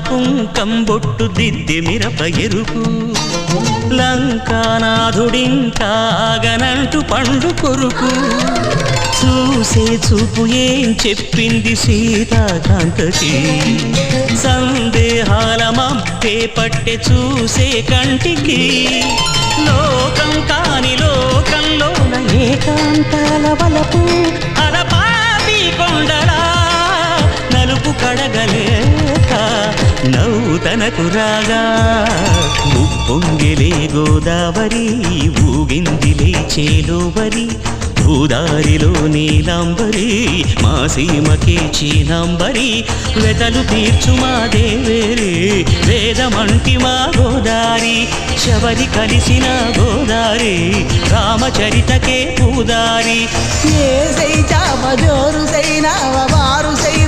కుంకంబొట్టు దిద్దె మిరప ఎరుపు లంకానాథుడింకాగనంటూ పండు కొరుకు చూసే చూపు ఏం చెప్పింది సీతాకాంతకి సందేహాల మబ్బే పట్టె చూసే కంటికి లోకం కాని లోకంలోన ఏకాంతాల వలపు అలపాపి కొండలా నలుపు కడగలేక నవ్వుతనకు రాగా ఉప్పొంగిలే గోదావరి ఊగిందిలే చేలోవరి భూదారిలో నీలాంబరి మా సీమకే చీనాంబరి వెతలు తీర్చు మా దేవేరి వేదమంటి మా గోదారి శబరి కలిసిన గోదారి రామచరితకే పూదారి ఏ సై చామ జోరు సై నావ వారు సై